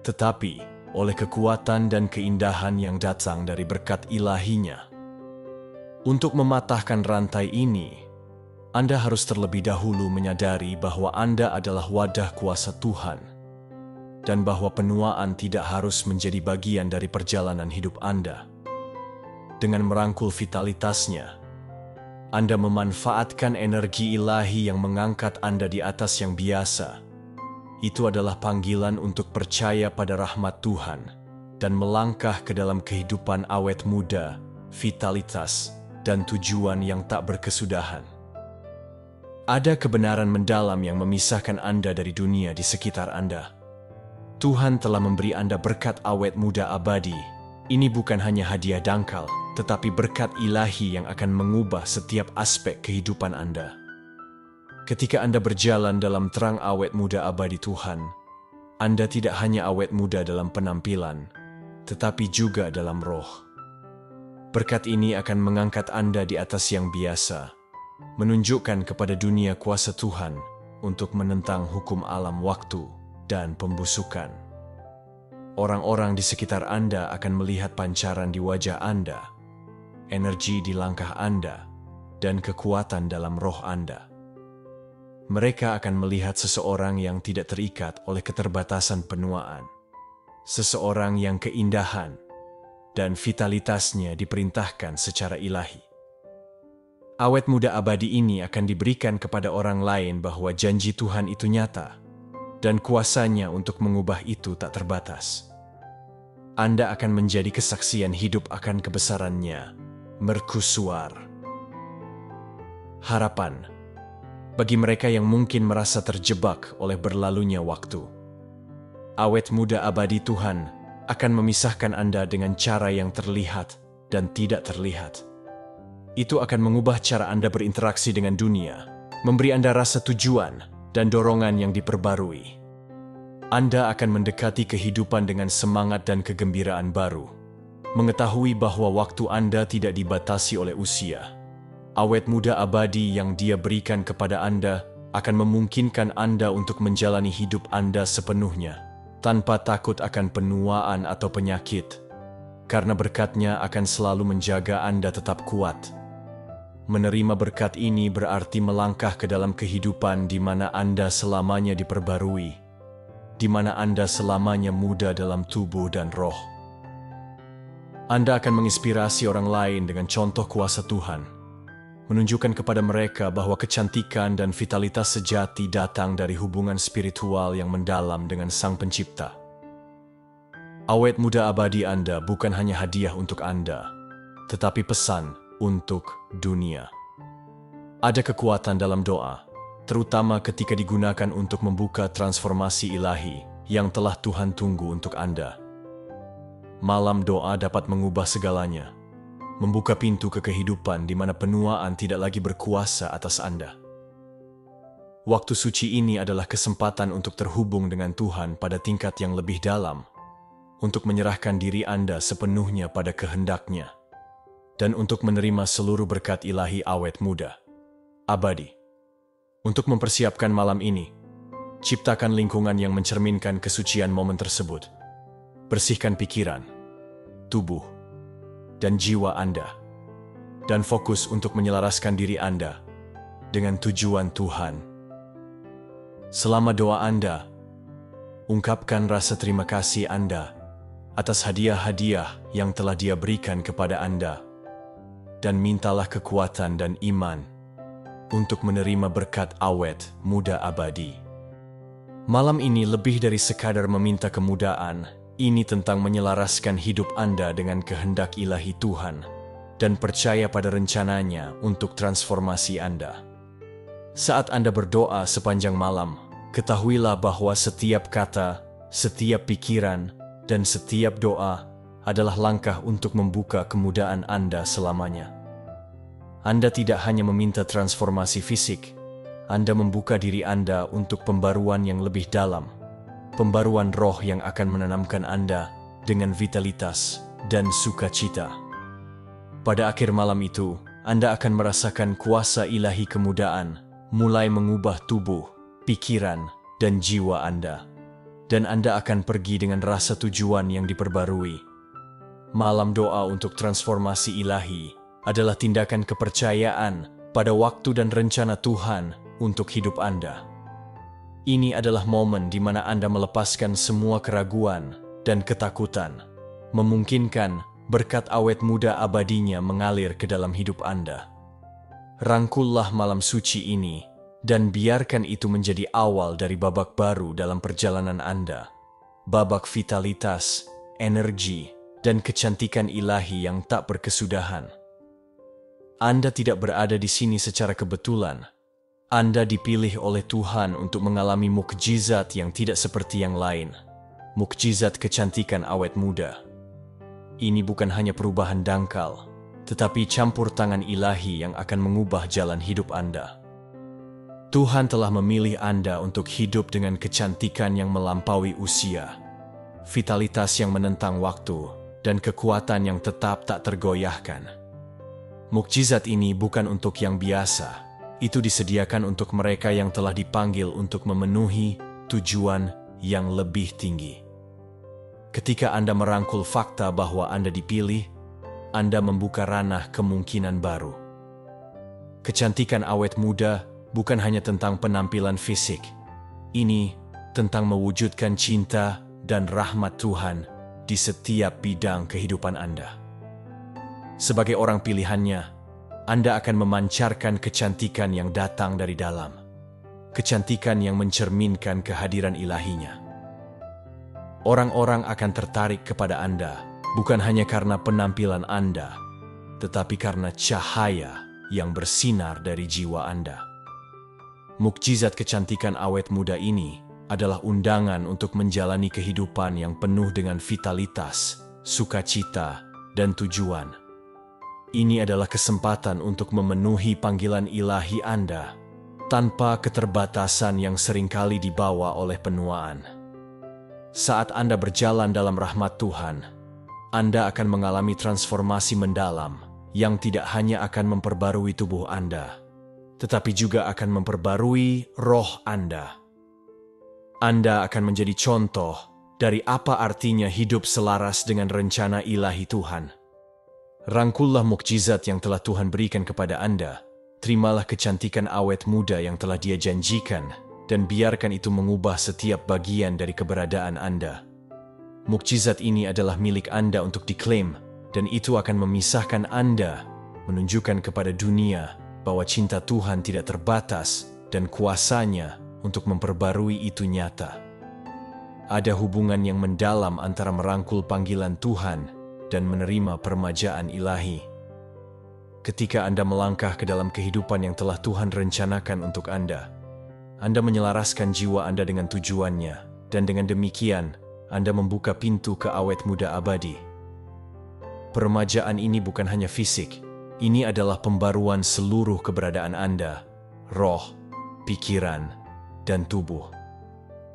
tetapi oleh kekuatan dan keindahan yang datang dari berkat ilahinya. Untuk mematahkan rantai ini, Anda harus terlebih dahulu menyadari bahwa Anda adalah wadah kuasa Tuhan, dan bahwa penuaan tidak harus menjadi bagian dari perjalanan hidup Anda. Dengan merangkul vitalitasnya, Anda memanfaatkan energi ilahi yang mengangkat Anda di atas yang biasa. Itu adalah panggilan untuk percaya pada rahmat Tuhan dan melangkah ke dalam kehidupan awet muda, vitalitas, dan tujuan yang tak berkesudahan. Ada kebenaran mendalam yang memisahkan Anda dari dunia di sekitar Anda. Tuhan telah memberi Anda berkat awet muda abadi. Ini bukan hanya hadiah dangkal, tetapi berkat ilahi yang akan mengubah setiap aspek kehidupan Anda. Ketika Anda berjalan dalam terang awet muda abadi Tuhan, Anda tidak hanya awet muda dalam penampilan, tetapi juga dalam roh. Berkat ini akan mengangkat Anda di atas yang biasa, menunjukkan kepada dunia kuasa Tuhan untuk menentang hukum alam waktu dan pembusukan. Orang-orang di sekitar Anda akan melihat pancaran di wajah Anda, energi di langkah Anda, dan kekuatan dalam roh Anda. Mereka akan melihat seseorang yang tidak terikat oleh keterbatasan penuaan, seseorang yang keindahan dan vitalitasnya diperintahkan secara ilahi. Awet muda abadi ini akan diberikan kepada orang lain bahwa janji Tuhan itu nyata, dan kuasanya untuk mengubah itu tak terbatas. Anda akan menjadi kesaksian hidup akan kebesarannya, mercusuar. Harapan bagi mereka yang mungkin merasa terjebak oleh berlalunya waktu. Awet muda abadi Tuhan akan memisahkan Anda dengan cara yang terlihat dan tidak terlihat. Itu akan mengubah cara Anda berinteraksi dengan dunia, memberi Anda rasa tujuan dan dorongan yang diperbarui. Anda akan mendekati kehidupan dengan semangat dan kegembiraan baru, mengetahui bahwa waktu Anda tidak dibatasi oleh usia. Awet muda abadi yang Dia berikan kepada Anda akan memungkinkan Anda untuk menjalani hidup Anda sepenuhnya, tanpa takut akan penuaan atau penyakit, karena berkat-Nya akan selalu menjaga Anda tetap kuat. Menerima berkat ini berarti melangkah ke dalam kehidupan di mana Anda selamanya diperbarui, di mana Anda selamanya muda dalam tubuh dan roh. Anda akan menginspirasi orang lain dengan contoh kuasa Tuhan, menunjukkan kepada mereka bahwa kecantikan dan vitalitas sejati datang dari hubungan spiritual yang mendalam dengan Sang Pencipta. Awet muda abadi Anda bukan hanya hadiah untuk Anda, tetapi pesan untuk dunia. Ada kekuatan dalam doa, terutama ketika digunakan untuk membuka transformasi ilahi yang telah Tuhan tunggu untuk Anda. Malam doa dapat mengubah segalanya, membuka pintu ke kehidupan di mana penuaan tidak lagi berkuasa atas Anda. Waktu suci ini adalah kesempatan untuk terhubung dengan Tuhan pada tingkat yang lebih dalam, untuk menyerahkan diri Anda sepenuhnya pada kehendak-Nya, dan untuk menerima seluruh berkat ilahi awet muda abadi. Untuk mempersiapkan malam ini, ciptakan lingkungan yang mencerminkan kesucian momen tersebut. Bersihkan pikiran, tubuh, dan jiwa Anda, dan fokus untuk menyelaraskan diri Anda dengan tujuan Tuhan. Selama doa Anda, ungkapkan rasa terima kasih Anda atas hadiah-hadiah yang telah Dia berikan kepada Anda, dan mintalah kekuatan dan iman untuk menerima berkat awet muda abadi. Malam ini lebih dari sekadar meminta kemudahan, ini tentang menyelaraskan hidup Anda dengan kehendak ilahi Tuhan dan percaya pada rencananya untuk transformasi Anda. Saat Anda berdoa sepanjang malam, ketahuilah bahwa setiap kata, setiap pikiran, dan setiap doa adalah langkah untuk membuka kemudahan Anda selamanya. Anda tidak hanya meminta transformasi fisik, Anda membuka diri Anda untuk pembaruan yang lebih dalam, pembaruan roh yang akan menanamkan Anda dengan vitalitas dan sukacita. Pada akhir malam itu, Anda akan merasakan kuasa ilahi kemudahan mulai mengubah tubuh, pikiran, dan jiwa Anda. Dan Anda akan pergi dengan rasa tujuan yang diperbarui. Malam doa untuk transformasi ilahi adalah tindakan kepercayaan pada waktu dan rencana Tuhan untuk hidup Anda. Ini adalah momen di mana Anda melepaskan semua keraguan dan ketakutan, memungkinkan berkat awet muda abadinya mengalir ke dalam hidup Anda. Rangkullah malam suci ini dan biarkan itu menjadi awal dari babak baru dalam perjalanan Anda. Babak vitalitas, energi, dan kecantikan ilahi yang tak berkesudahan. Anda tidak berada di sini secara kebetulan. Anda dipilih oleh Tuhan untuk mengalami mukjizat yang tidak seperti yang lain. Mukjizat kecantikan awet muda. Ini bukan hanya perubahan dangkal, tetapi campur tangan ilahi yang akan mengubah jalan hidup Anda. Tuhan telah memilih Anda untuk hidup dengan kecantikan yang melampaui usia, vitalitas yang menentang waktu, dan kekuatan yang tetap tak tergoyahkan. Mukjizat ini bukan untuk yang biasa. Itu disediakan untuk mereka yang telah dipanggil untuk memenuhi tujuan yang lebih tinggi. Ketika Anda merangkul fakta bahwa Anda dipilih, Anda membuka ranah kemungkinan baru. Kecantikan awet muda bukan hanya tentang penampilan fisik. Ini tentang mewujudkan cinta dan rahmat Tuhan di setiap bidang kehidupan Anda. Sebagai orang pilihannya, Anda akan memancarkan kecantikan yang datang dari dalam. Kecantikan yang mencerminkan kehadiran ilahinya. Orang-orang akan tertarik kepada Anda, bukan hanya karena penampilan Anda, tetapi karena cahaya yang bersinar dari jiwa Anda. Mukjizat kecantikan awet muda ini adalah undangan untuk menjalani kehidupan yang penuh dengan vitalitas, sukacita, dan tujuan. Ini adalah kesempatan untuk memenuhi panggilan ilahi Anda tanpa keterbatasan yang seringkali dibawa oleh penuaan. Saat Anda berjalan dalam rahmat Tuhan, Anda akan mengalami transformasi mendalam yang tidak hanya akan memperbarui tubuh Anda, tetapi juga akan memperbarui roh Anda. Anda akan menjadi contoh dari apa artinya hidup selaras dengan rencana ilahi Tuhan. Rangkullah mukjizat yang telah Tuhan berikan kepada Anda. Terimalah kecantikan awet muda yang telah Dia janjikan, dan biarkan itu mengubah setiap bagian dari keberadaan Anda. Mukjizat ini adalah milik Anda untuk diklaim, dan itu akan memisahkan Anda, menunjukkan kepada dunia bahwa cinta Tuhan tidak terbatas dan kuasanya untuk memperbarui itu nyata. Ada hubungan yang mendalam antara merangkul panggilan Tuhan dan menerima permajaan ilahi. Ketika Anda melangkah ke dalam kehidupan yang telah Tuhan rencanakan untuk Anda menyelaraskan jiwa Anda dengan tujuannya, dan dengan demikian, Anda membuka pintu ke awet muda abadi. Permajaan ini bukan hanya fisik, ini adalah pembaruan seluruh keberadaan Anda, roh, pikiran, dan tubuh.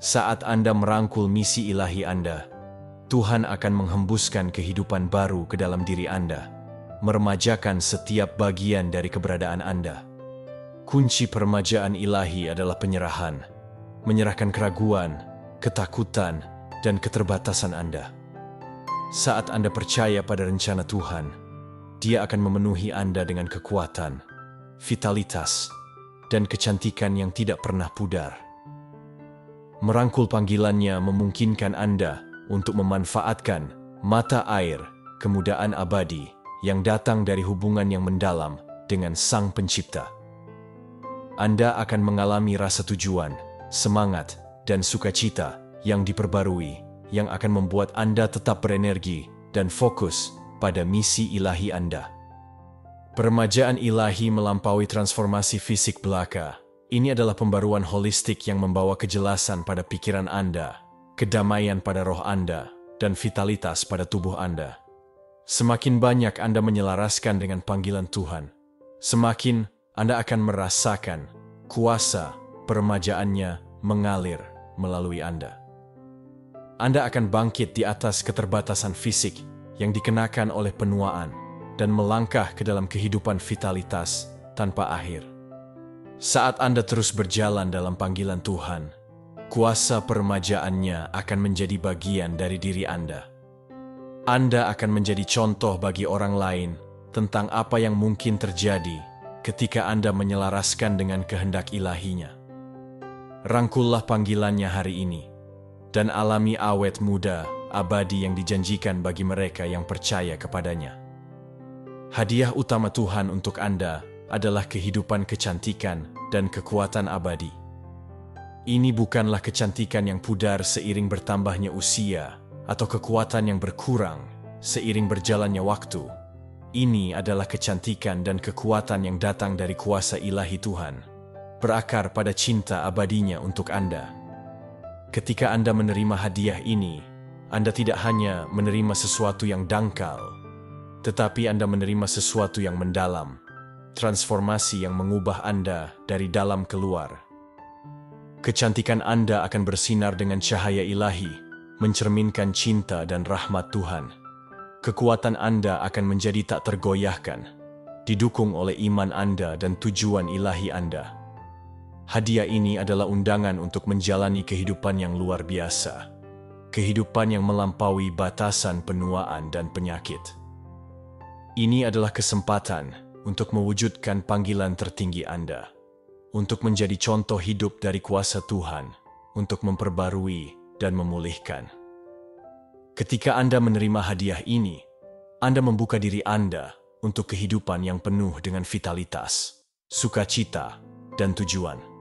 Saat Anda merangkul misi ilahi Anda, Tuhan akan menghembuskan kehidupan baru ke dalam diri Anda, meremajakan setiap bagian dari keberadaan Anda. Kunci permajaan ilahi adalah penyerahan, menyerahkan keraguan, ketakutan, dan keterbatasan Anda. Saat Anda percaya pada rencana Tuhan, Dia akan memenuhi Anda dengan kekuatan, vitalitas, dan kecantikan yang tidak pernah pudar. Merangkul panggilannya memungkinkan Anda untuk memanfaatkan mata air kemudahan abadi yang datang dari hubungan yang mendalam dengan Sang Pencipta. Anda akan mengalami rasa tujuan, semangat, dan sukacita yang diperbarui, yang akan membuat Anda tetap berenergi dan fokus pada misi ilahi Anda. Peremajaan ilahi melampaui transformasi fisik belaka. Ini adalah pembaruan holistik yang membawa kejelasan pada pikiran Anda, kedamaian pada roh Anda, dan vitalitas pada tubuh Anda. Semakin banyak Anda menyelaraskan dengan panggilan Tuhan, semakin Anda akan merasakan kuasa peremajaannya mengalir melalui Anda. Anda akan bangkit di atas keterbatasan fisik yang dikenakan oleh penuaan dan melangkah ke dalam kehidupan vitalitas tanpa akhir. Saat Anda terus berjalan dalam panggilan Tuhan, kuasa peremajaannya akan menjadi bagian dari diri Anda. Anda akan menjadi contoh bagi orang lain tentang apa yang mungkin terjadi ketika Anda menyelaraskan dengan kehendak ilahinya. Rangkullah panggilannya hari ini, dan alami awet muda abadi yang dijanjikan bagi mereka yang percaya kepadanya. Hadiah utama Tuhan untuk Anda adalah kehidupan kecantikan dan kekuatan abadi. Ini bukanlah kecantikan yang pudar seiring bertambahnya usia atau kekuatan yang berkurang seiring berjalannya waktu. Ini adalah kecantikan dan kekuatan yang datang dari kuasa ilahi Tuhan, berakar pada cinta abadinya untuk Anda. Ketika Anda menerima hadiah ini, Anda tidak hanya menerima sesuatu yang dangkal, tetapi Anda menerima sesuatu yang mendalam, transformasi yang mengubah Anda dari dalam keluar. Kecantikan Anda akan bersinar dengan cahaya ilahi, mencerminkan cinta dan rahmat Tuhan. Kekuatan Anda akan menjadi tak tergoyahkan, didukung oleh iman Anda dan tujuan ilahi Anda. Hadiah ini adalah undangan untuk menjalani kehidupan yang luar biasa, kehidupan yang melampaui batasan penuaan dan penyakit. Ini adalah kesempatan untuk mewujudkan panggilan tertinggi Anda, untuk menjadi contoh hidup dari kuasa Tuhan, untuk memperbarui dan memulihkan. Ketika Anda menerima hadiah ini, Anda membuka diri Anda untuk kehidupan yang penuh dengan vitalitas, sukacita, dan tujuan.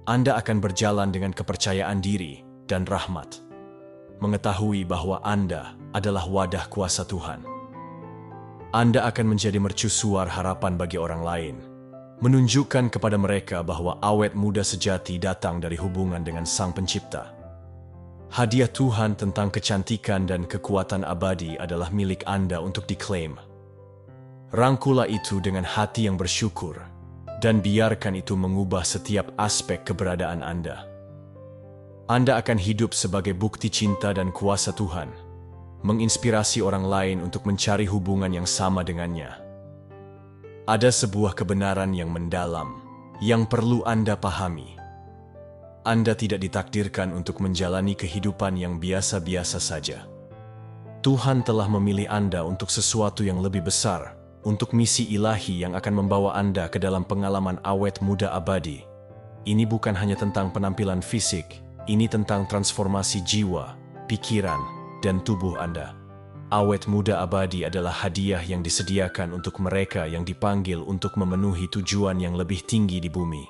Anda akan berjalan dengan kepercayaan diri dan rahmat, mengetahui bahwa Anda adalah wadah kuasa Tuhan. Anda akan menjadi mercusuar harapan bagi orang lain, menunjukkan kepada mereka bahwa awet muda sejati datang dari hubungan dengan Sang Pencipta. Hadiah Tuhan tentang kecantikan dan kekuatan abadi adalah milik Anda untuk diklaim. Rangkulah itu dengan hati yang bersyukur, dan biarkan itu mengubah setiap aspek keberadaan Anda. Anda akan hidup sebagai bukti cinta dan kuasa Tuhan, menginspirasi orang lain untuk mencari hubungan yang sama dengannya. Ada sebuah kebenaran yang mendalam, yang perlu Anda pahami. Anda tidak ditakdirkan untuk menjalani kehidupan yang biasa-biasa saja. Tuhan telah memilih Anda untuk sesuatu yang lebih besar, untuk misi ilahi yang akan membawa Anda ke dalam pengalaman awet muda abadi. Ini bukan hanya tentang penampilan fisik, ini tentang transformasi jiwa, pikiran, dan tubuh Anda. Awet muda abadi adalah hadiah yang disediakan untuk mereka yang dipanggil untuk memenuhi tujuan yang lebih tinggi di bumi.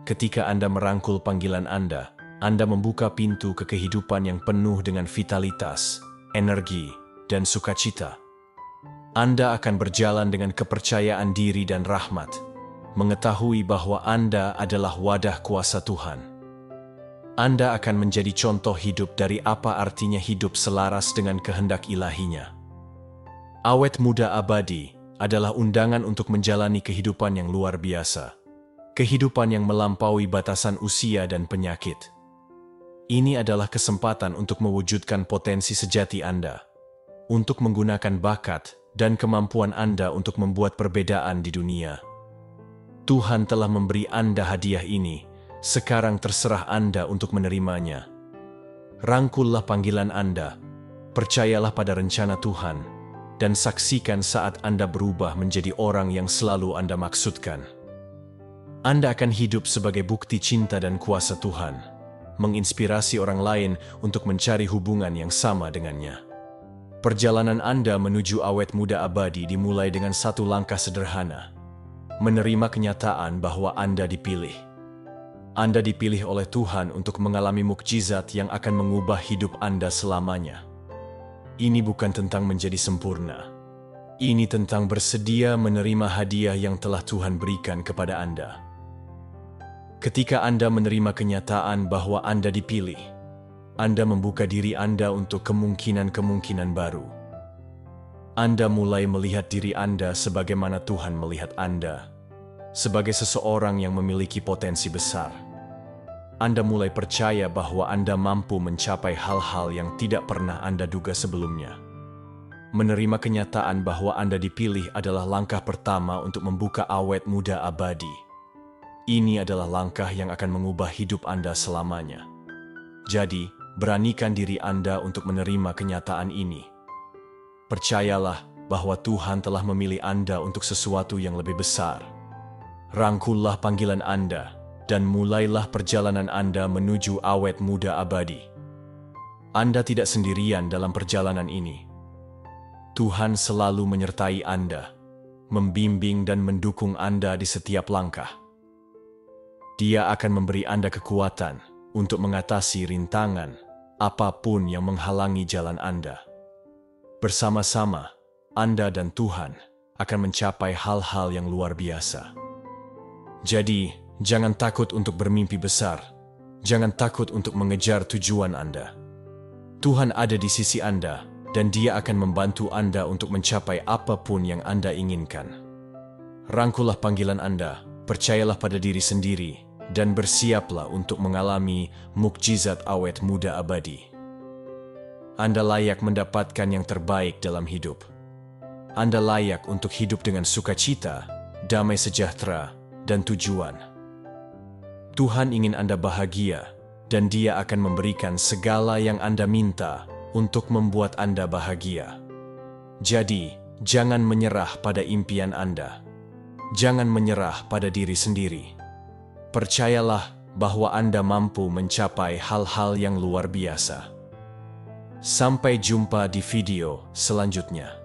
Ketika Anda merangkul panggilan Anda membuka pintu ke kehidupan yang penuh dengan vitalitas, energi, dan sukacita. Anda akan berjalan dengan kepercayaan diri dan rahmat, mengetahui bahwa Anda adalah wadah kuasa Tuhan. Anda akan menjadi contoh hidup dari apa artinya hidup selaras dengan kehendak ilahinya. Awet muda abadi adalah undangan untuk menjalani kehidupan yang luar biasa. Kehidupan yang melampaui batasan usia dan penyakit. Ini adalah kesempatan untuk mewujudkan potensi sejati Anda, untuk menggunakan bakat dan kemampuan Anda untuk membuat perbedaan di dunia. Tuhan telah memberi Anda hadiah ini, sekarang terserah Anda untuk menerimanya. Rangkullah panggilan Anda, Percayalah pada rencana Tuhan, dan saksikan saat Anda berubah menjadi orang yang selalu Anda maksudkan. Anda akan hidup sebagai bukti cinta dan kuasa Tuhan, menginspirasi orang lain untuk mencari hubungan yang sama dengannya. Perjalanan Anda menuju awet muda abadi dimulai dengan satu langkah sederhana: menerima kenyataan bahwa Anda dipilih. Anda dipilih oleh Tuhan untuk mengalami mukjizat yang akan mengubah hidup Anda selamanya. Ini bukan tentang menjadi sempurna. Ini tentang bersedia menerima hadiah yang telah Tuhan berikan kepada Anda. Ketika Anda menerima kenyataan bahwa Anda dipilih, Anda membuka diri Anda untuk kemungkinan-kemungkinan baru. Anda mulai melihat diri Anda sebagaimana Tuhan melihat Anda, sebagai seseorang yang memiliki potensi besar. Anda mulai percaya bahwa Anda mampu mencapai hal-hal yang tidak pernah Anda duga sebelumnya. Menerima kenyataan bahwa Anda dipilih adalah langkah pertama untuk membuka awet muda abadi. Ini adalah langkah yang akan mengubah hidup Anda selamanya. Jadi, beranikan diri Anda untuk menerima kenyataan ini. Percayalah bahwa Tuhan telah memilih Anda untuk sesuatu yang lebih besar. Rangkullah panggilan Anda, dan mulailah perjalanan Anda menuju awet muda abadi. Anda tidak sendirian dalam perjalanan ini. Tuhan selalu menyertai Anda, membimbing dan mendukung Anda di setiap langkah. Dia akan memberi Anda kekuatan untuk mengatasi rintangan apapun yang menghalangi jalan Anda. Bersama-sama, Anda dan Tuhan akan mencapai hal-hal yang luar biasa. Jadi, jangan takut untuk bermimpi besar. Jangan takut untuk mengejar tujuan Anda. Tuhan ada di sisi Anda, dan Dia akan membantu Anda untuk mencapai apapun yang Anda inginkan. Rangkullah panggilan Anda, percayalah pada diri sendiri, dan bersiaplah untuk mengalami mukjizat awet muda abadi. Anda layak mendapatkan yang terbaik dalam hidup. Anda layak untuk hidup dengan sukacita, damai sejahtera, dan tujuan. Tuhan ingin Anda bahagia, dan Dia akan memberikan segala yang Anda minta untuk membuat Anda bahagia. Jadi, jangan menyerah pada impian Anda. Jangan menyerah pada diri sendiri. Percayalah bahwa Anda mampu mencapai hal-hal yang luar biasa. Sampai jumpa di video selanjutnya.